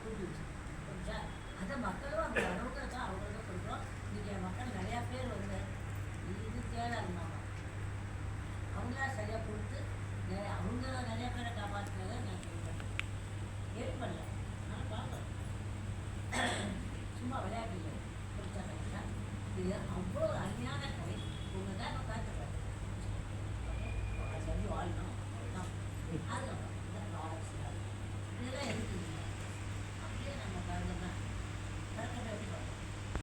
கூட்டிடுச்சு. புரிஞ்சா? அதை மக்களும் அந்த அளவுக்கு தான் அவங்களுக்கு கொடுக்குறோம். இன்றைக்கி என் மக்கள் நிறையா பேர் வந்து இது தேடாதுமாமா அவங்களா சரியாக கொடுத்து அவங்க நிறையா பேரை காப்பாற்றுறத நான் கேள்வி பண்ணல.